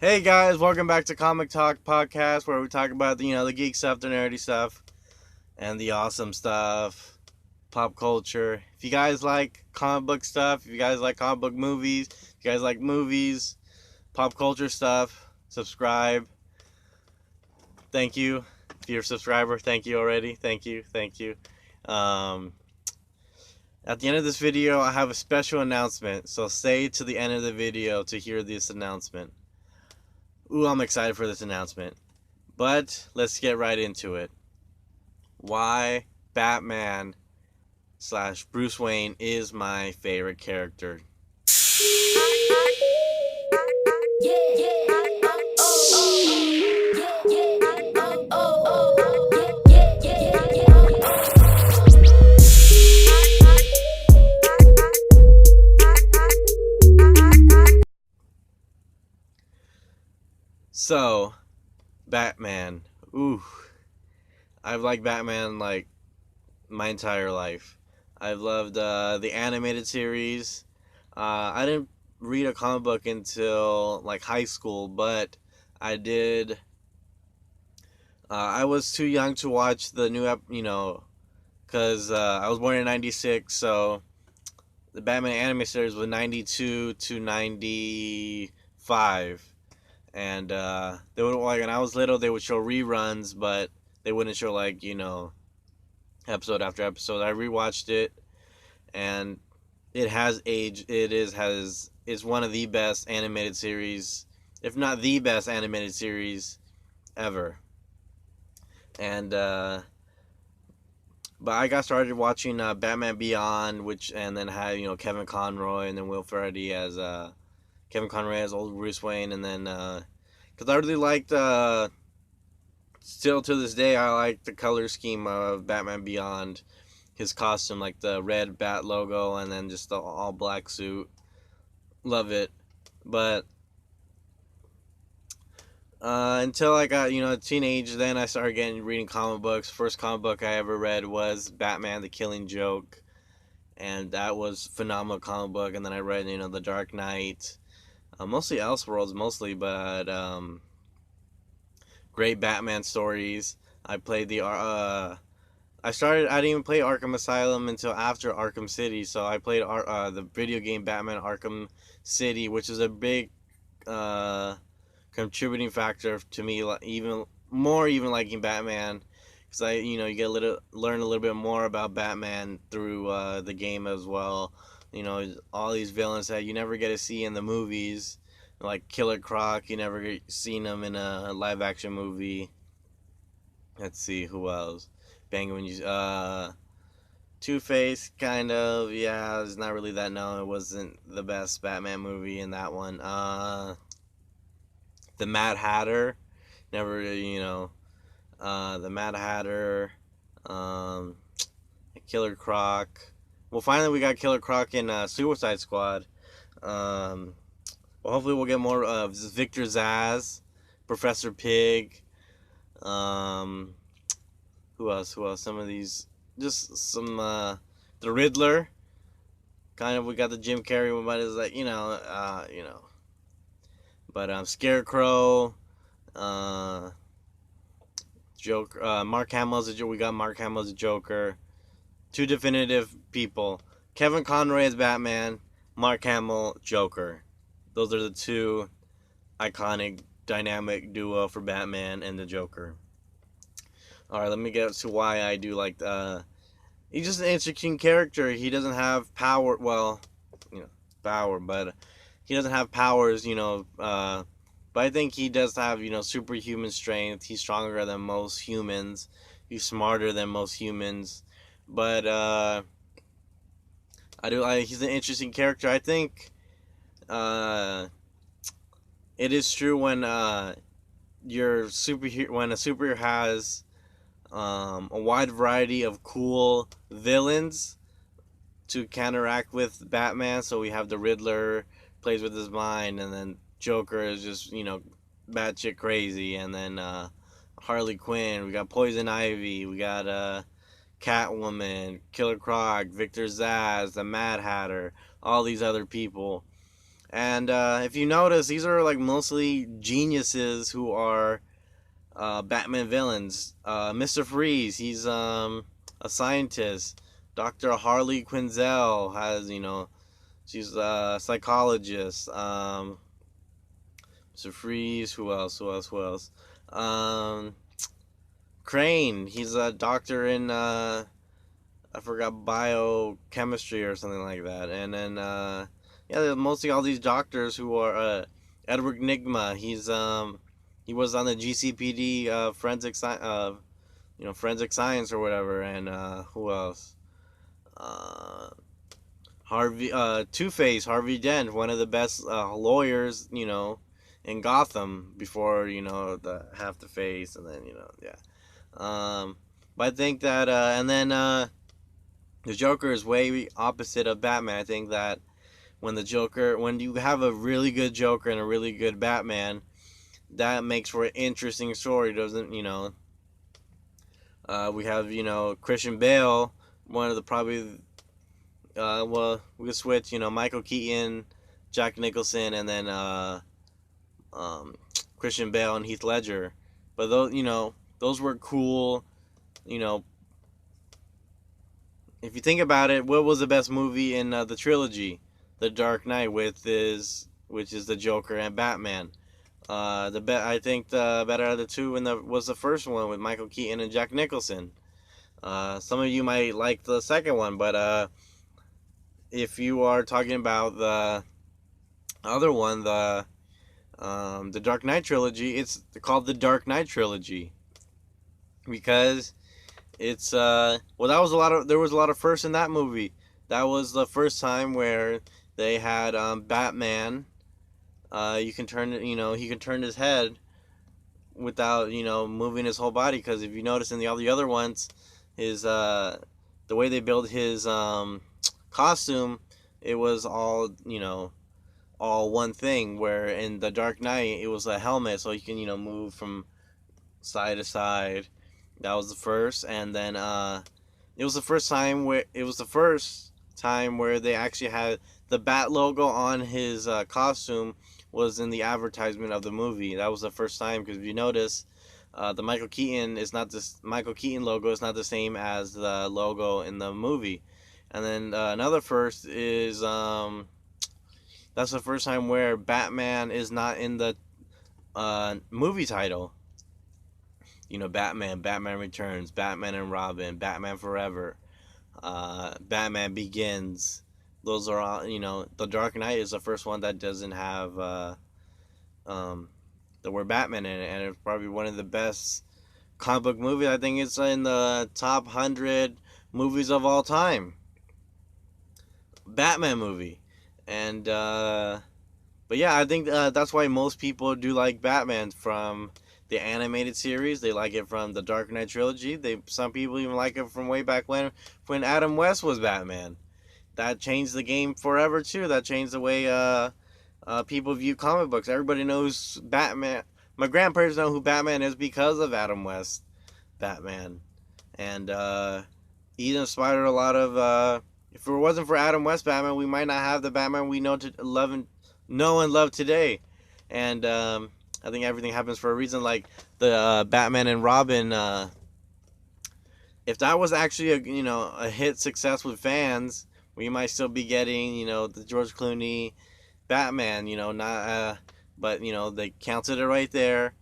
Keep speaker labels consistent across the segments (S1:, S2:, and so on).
S1: Hey guys, welcome back to Comic Talk Podcast, where we talk about the geek stuff, the nerdy stuff, and the awesome stuff, pop culture. If you guys like comic book stuff, if you guys like comic book movies, if you guys like movies, pop culture stuff, subscribe. Thank you. If you're a subscriber, thank you already. Thank you. Um, at the end of this video, I have a special announcement, so stay to the end of the video to hear this announcement. Ooh, I'm excited for this announcement. But let's get right into it. Why Batman slash Bruce Wayne is my favorite character. So, Batman. Ooh. I've liked Batman like my entire life. I've loved the animated series. I didn't read a comic book until like high school, but I did. I was too young to watch the because I was born in '96, so the Batman anime series was '92 to '95, and they would like when I was little they would show reruns, but they wouldn't show episode after episode. I rewatched it, and it has aged. It's one of the best animated series, if not the best animated series ever. And but I got started watching Batman Beyond, and then had Kevin Conroy and then Will Ferrell as Kevin Conroy as old Bruce Wayne, and then because I really liked still to this day I like the color scheme of Batman Beyond, his costume, like the red bat logo and then just the all black suit. Love it. But until I got a teenage, then I started getting reading comic books. First comic book I ever read was Batman: The Killing Joke, and that was a phenomenal comic book. And then I read The Dark Knight, mostly Elseworlds, but great Batman stories. I played I didn't even play Arkham Asylum until after Arkham City, so I played the video game Batman Arkham City, which is a big uh, contributing factor to me, even more, even liking Batman, because you get learn a little bit more about Batman through the game as well. All these villains that you never get to see in the movies, like Killer Croc, you never seen him in a live action movie. Let's see who else. Penguin, Two Face, kind of. Yeah, it's not really that known. It wasn't the best Batman movie in that one. The Mad Hatter, never. The Mad Hatter, um, Killer Croc. Well, finally we got Killer Croc in Suicide Squad. Um, well, hopefully we'll get more of Victor Zsasz, Professor Pig. Um, who else? Some of these, just some. The Riddler. Kind of, we got the Jim Carrey one, but it's like But Scarecrow, uh, Joker, Mark Hamill as a Joker. We got Mark Hamill as a Joker. Two definitive people. Kevin Conroy as Batman. Mark Hamill Joker. Those are the two iconic dynamic duo for Batman and the Joker. All right, let me get to why I do like. He's just an interesting character. He doesn't have power. Well, power, but he doesn't have powers. But I think he does have superhuman strength. He's stronger than most humans. He's smarter than most humans. But he's an interesting character. I think it is true when when a superhero has a wide variety of cool villains to counteract with Batman. So we have the Riddler, plays with his mind, and then Joker is just batshit crazy, and then Harley Quinn. We got Poison Ivy. We got Catwoman, Killer Croc, Victor Zsasz, the Mad Hatter, all these other people. And if you notice, these are like mostly geniuses who are Batman villains. Mr. Freeze, he's a scientist. Dr. Harley Quinzel has, she's a psychologist. Mr. Freeze, who else? Who else? Who else? Um, Crane, he's a doctor in I forgot biochemistry or something like that. And then yeah, mostly all these doctors who are Edward Nigma. He was on the GCPD forensic science or whatever. And who else? Uh, Harvey Two Face, Harvey Dent, one of the best lawyers, in Gotham before the half the face, and then yeah. But I think that and then the Joker is way opposite of Batman. I think that when you have a really good Joker and a really good Batman, that makes for an interesting story, doesn't we have Christian Bale, one of the probably well, we could switch Michael Keaton, Jack Nicholson, and then um, Christian Bale and Heath Ledger. But those were cool. You know, if you think about it, what was the best movie in the trilogy? The Dark Knight, which is the Joker and Batman. I think the better of the two was the first one with Michael Keaton and Jack Nicholson. Some of you might like the second one, but if you are talking about the other one, the Dark Knight trilogy, it's called the Dark Knight trilogy because it's that was there was a lot of firsts in that movie. That was the first time where they had Batman. You can turn it, he can turn his head without moving his whole body. Because if you notice in all the other ones, his the way they build his costume, it was all one thing. Where in the Dark Knight, it was a helmet, so you can move from side to side. That was the first, and then it was the first time where they actually had the Bat logo on his costume was in the advertisement of the movie. That was the first time because if you notice, the Michael Keaton logo is not the same as the logo in the movie. And then another first is that's the first time where Batman is not in the movie title. Batman Returns, Batman and Robin, Batman Forever, Batman Begins. Those are all, The Dark Knight is the first one that doesn't have the word Batman in it, and it's probably one of the best comic book movies. I think it's in the top 100 movies of all time. Batman movie. And, but yeah, I think that's why most people do like Batman from the animated series. They like it from the Dark Knight trilogy. Some people even like it from way back when Adam West was Batman. That changed the game forever too. That changed the way people view comic books. Everybody knows Batman. My grandparents know who Batman is because of Adam West Batman, and he inspired a lot of. If it wasn't for Adam West Batman, we might not have the Batman we know and love today. And I think everything happens for a reason. Like the Batman and Robin. If that was actually a hit success with fans, we might still be getting the George Clooney Batman. Not but they counted it right there,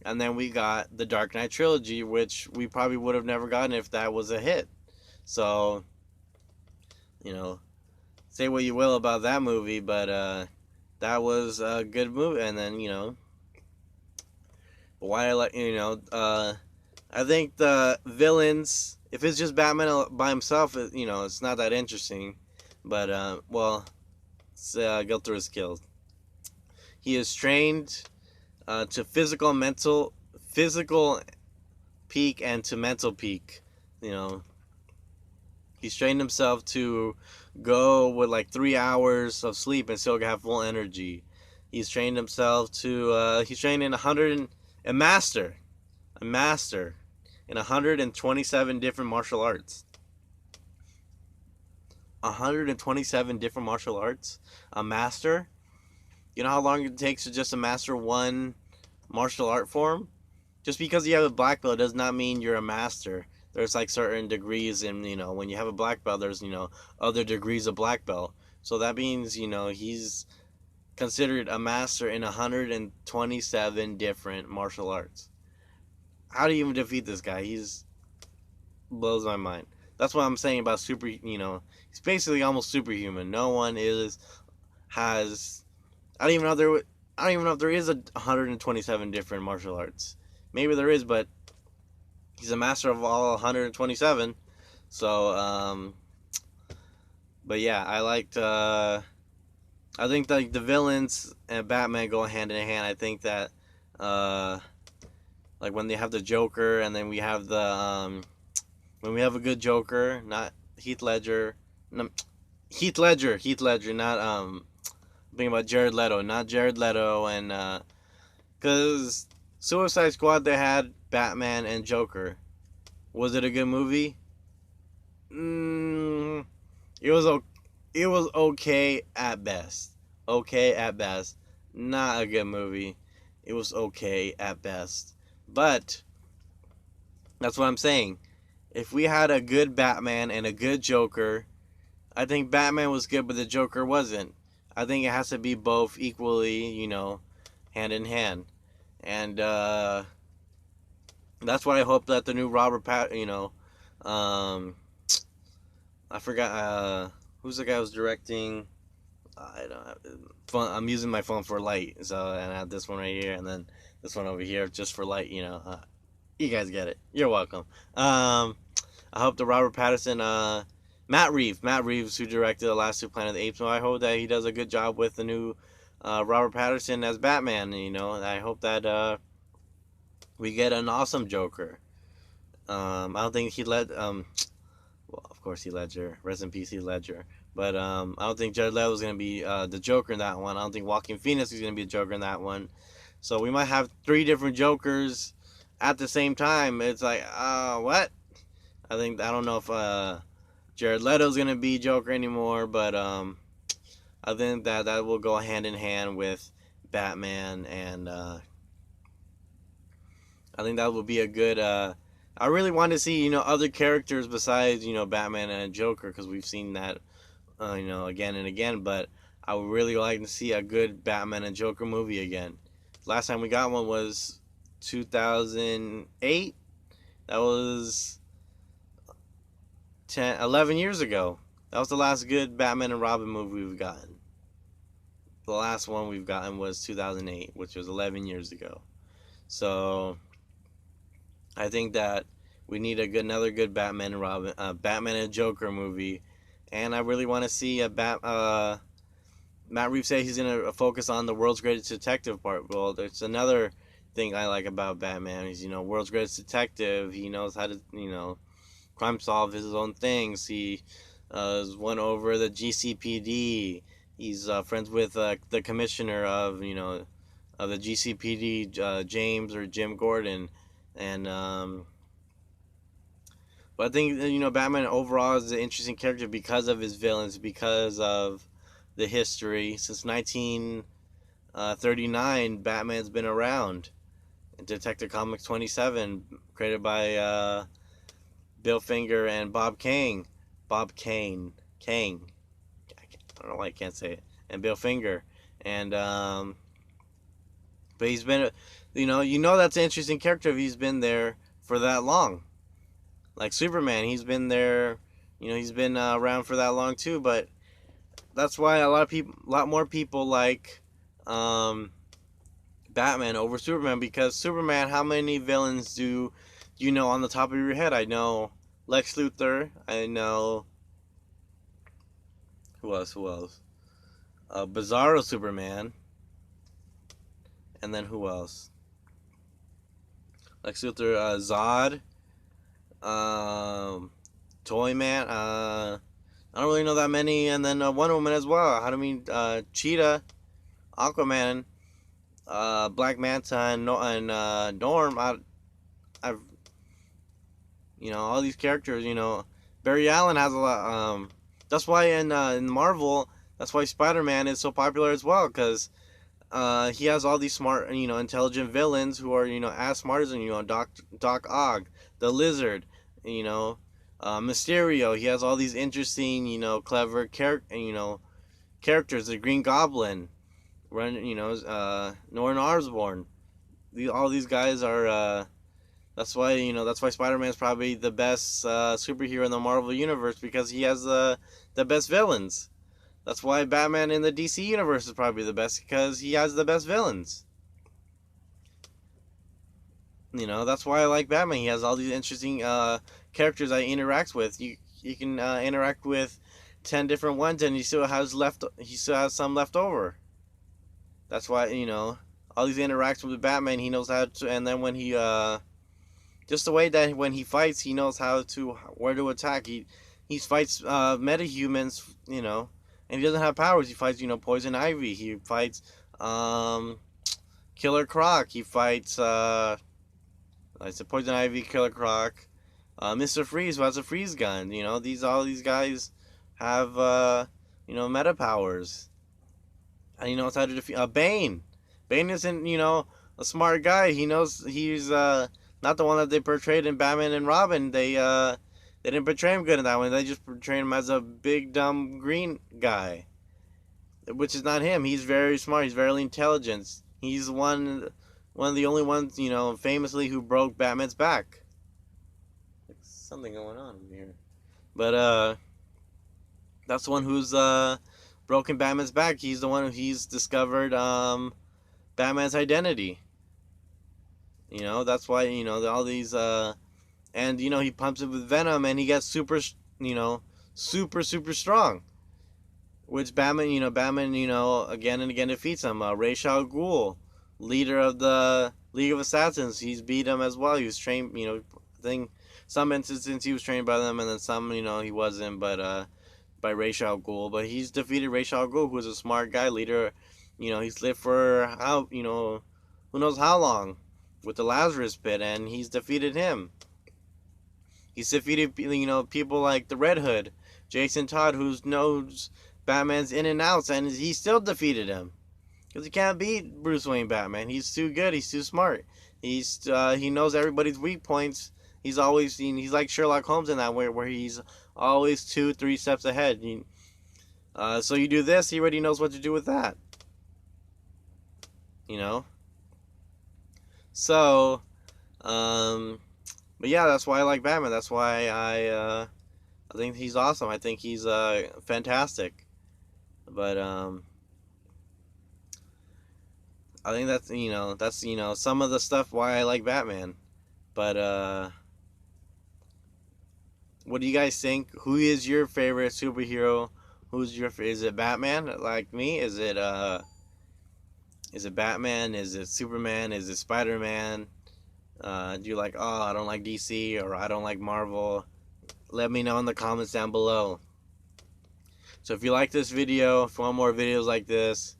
S1: and then we got the Dark Knight trilogy, which we probably would have never gotten if that was a hit. So say what you will about that movie, but that was a good movie. And then why I think the villains, if it's just Batman by himself, it's not that interesting. But well, let's go through his skills. He is trained to physical peak and to mental peak. He's trained himself to go with like 3 hours of sleep and still have full energy. He's trained himself to he's trained in a master in 127 different martial arts. 127 different martial arts. A master. You know how long it takes to just master one martial art form? Just because you have a black belt does not mean you're a master. There's like certain degrees, and when you have a black belt, there's other degrees of black belt. So that means he's considered a master in 127 different martial arts. How do you even defeat this guy? He's blows my mind. That's what I'm saying about super. He's basically almost superhuman. No one has. I don't even know if there. I don't even know if there is 127 different martial arts. Maybe there is, but he's a master of all 127. So, but yeah, I liked. I think like the villains and Batman go hand in hand. I think that, like when they have the Joker, and then we have the when we have a good Joker, not Heath Ledger, no, Heath Ledger, not thinking about Jared Leto, not Jared Leto, and because Suicide Squad they had Batman and Joker. Was it a good movie? Mm, it was it was okay at best. Okay at best. Not a good movie. It was okay at best. But that's what I'm saying. If we had a good Batman and a good Joker, I think Batman was good, but the Joker wasn't. I think it has to be both equally, hand in hand. And that's what I hope that the new um, I forgot who's the guy who's directing. I don't have phone. I'm using my phone for light, so and I have this one right here, and then this one over here just for light. You guys get it. You're welcome. I hope the Robert Pattinson, Matt Reeves, who directed the last two Planet of the Apes, I hope that he does a good job with the new Robert Pattinson as Batman. And I hope that we get an awesome Joker. I don't think well, of course, Heath Ledger. Rest in peace, Heath Ledger. But I don't think Jared Leto is going to be the Joker in that one. I don't think Joaquin Phoenix is going to be the Joker in that one. So we might have three different Jokers at the same time. It's like, what? I don't know if Jared Leto is going to be Joker anymore, but I think that will go hand in hand with Batman, and I think that will be a good. I really want to see other characters besides Batman and Joker, because we've seen that again and again. But I would really like to see a good Batman and Joker movie again. Last time we got one was 2008. That was 11 years ago. That was the last good Batman and Robin movie we've gotten. The last one we've gotten was 2008, which was 11 years ago. So I think that we need another good Batman and Robin, Batman and Joker movie, and I really want to see Matt Reeves say he's gonna focus on the world's greatest detective part. Well, there's another thing I like about Batman. He's world's greatest detective. He knows how to crime solve his own things. He has won over the GCPD. He's friends with the commissioner of the GCPD, James or Jim Gordon, and but I think Batman overall is an interesting character because of his villains, because of the history. Since 1939, Batman's been around. Detective Comics 27, created by Bill Finger and Bob Kane. Kane. I don't know why I can't say it. And Bill Finger. And but he's been, that's an interesting character if he's been there for that long. Like Superman, he's been there, he's been around for that long too. But that's why a lot more people like Batman over Superman, because Superman, how many villains do you know on the top of your head? I know Lex Luthor. I know who else? Bizarro Superman. And then who else? Lex Luthor, Zod, Toyman. I don't really know that many. And then Wonder Woman as well. Cheetah, Aquaman, Black Manta, and Norm. I've all these characters. Barry Allen has a lot. That's why in Marvel, that's why Spider-Man is so popular as well, because he has all these smart, intelligent villains who are, as smart as him. Doc Ock, the Lizard, you know, Mysterio. He has all these interesting, clever characters. The Green Goblin, Norman Osborn. All these guys are. That's why Spider-Man is probably the best superhero in the Marvel universe, because he has the best villains. That's why Batman in the DC universe is probably the best, because he has the best villains. That's why I like Batman. He has all these interesting characters that he interacts with. You can interact with 10 different ones, and he still has some left over. That's why, all these interactions with Batman, he knows how to. And then when he just the way that when he fights, he knows where to attack. He fights metahumans, and he doesn't have powers. He fights, Poison Ivy. He fights Killer Croc. He fights I said Poison Ivy, Killer Croc, Mr. Freeze, who has a freeze gun. All these guys have meta powers, and he knows how to defeat Bane. Bane isn't a smart guy. He knows he's not the one that they portrayed in Batman and Robin. They didn't portray him good in that one. They just portrayed him as a big dumb green guy, which is not him. He's very smart. He's very intelligent. He's one of the only ones, famously, who broke Batman's back. There's something going on over here. But that's the one who's broken Batman's back. He's the one he's discovered Batman's identity. That's why, all these and he pumps it with Venom, and he gets super, super strong. Which Batman, again and again defeats him. Ra's al Ghul, leader of the League of Assassins, he's beat him as well. He was trained, I think some instances he was trained by them, and then some, he wasn't, but by Ra's al Ghul. But he's defeated Ra's al Ghul, who's a smart guy, leader. He's lived for who knows how long with the Lazarus Pit, and he's defeated him. He's defeated, people like the Red Hood, Jason Todd, who knows Batman's in and outs, and he still defeated him. Because he can't beat Bruce Wayne Batman. He's too good. He's too smart. He knows everybody's weak points. He's like Sherlock Holmes in that way, where he's always 2-3 steps ahead. So you do this, he already knows what to do with that. So, but yeah, that's why I like Batman. That's why I think he's awesome. I think he's fantastic. But I think that's some of the stuff why I like Batman. But what do you guys think? Who is your favorite superhero? Is it Batman like me? Is it Batman? Is it Superman? Is it Spider-Man? Do you like, I don't like DC, or I don't like Marvel? Let me know in the comments down below. So if you like this video, if you want more videos like this,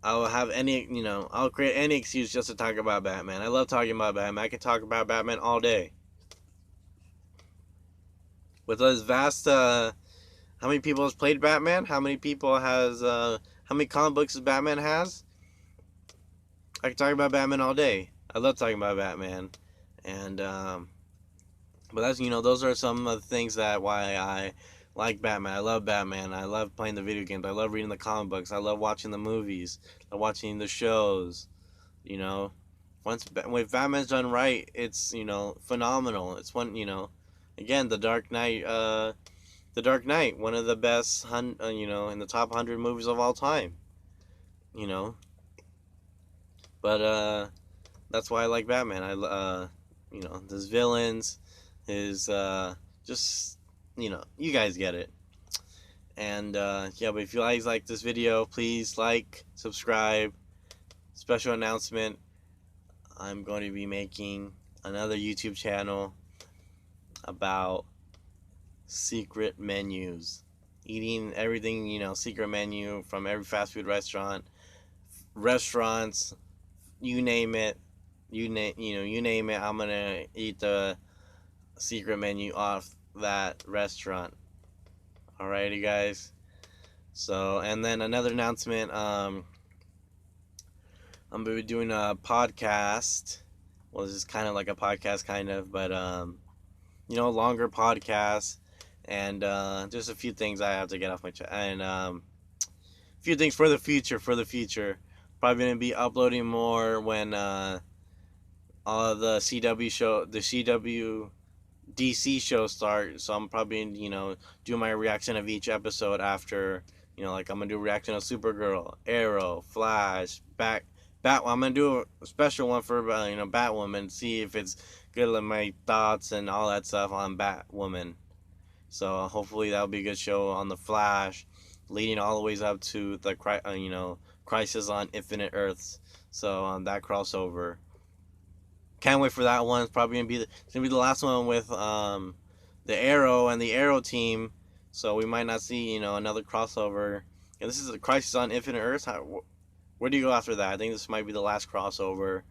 S1: I'll create any excuse just to talk about Batman. I love talking about Batman. I can talk about Batman all day. With this vast, how many people has played Batman? How many comic books does Batman has? I can talk about Batman all day. I love talking about Batman. And, but that's, those are some of the things why I like Batman. I love Batman. I love playing the video games. I love reading the comic books. I love watching the movies. I love watching the shows. When Batman's done right, it's, phenomenal. It's again, The Dark Knight, one of the best, in the top 100 movies of all time. But that's why I like Batman. His villains, his just, you guys get it. And yeah, but if you guys like this video, please like, subscribe. Special announcement, I'm going to be making another YouTube channel about secret menus. Eating everything, secret menu from every fast food restaurants, you name it. You name it, I'm gonna eat the secret menu off that restaurant. Alrighty, guys. So, and then another announcement, I'm gonna be doing a podcast. Well, this is kind of like a podcast, kind of, but longer podcast, and just a few things I have to get off my chest, and a few things for the future. For the future, probably gonna be uploading more when all of the CW DC shows start. So I'm probably do my reaction of each episode after. Like I'm gonna do a reaction of Supergirl, Arrow, Flash, Bat. I'm gonna do a special one for Batwoman. See if it's good. Like my thoughts and all that stuff on Batwoman. So hopefully that'll be a good show on the Flash, leading all the ways up to the Crisis on Infinite Earths. So that crossover. Can't wait for that one. It's probably gonna be the last one with the Arrow and the Arrow team. So we might not see another crossover. And this is a Crisis on Infinite Earths. Where do you go after that? I think this might be the last crossover,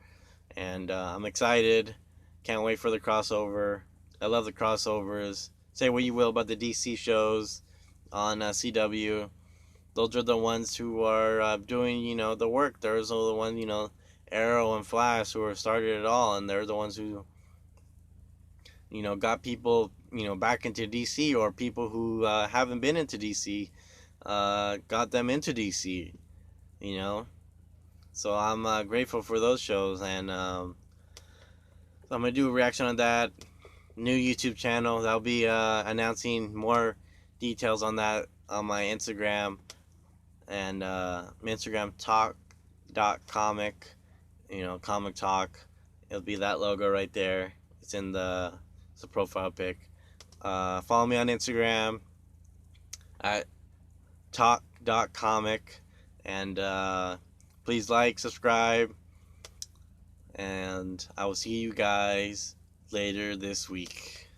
S1: and I'm excited. Can't wait for the crossover. I love the crossovers. Say what you will about the DC shows on CW. Those are the ones who are doing the work. Those are the ones Arrow and Flash who have started it all, and they're the ones who got people back into DC, or people who haven't been into DC got them into DC. You know, so I'm grateful for those shows, and so I'm gonna do a reaction on that new YouTube channel. That'll be announcing more details on that on my Instagram, and Instagram talk.comic, comic talk. It'll be that logo right there. It's in it's a profile pic. Follow me on Instagram at talk.comic, and please like, subscribe, and I will see you guys later this week.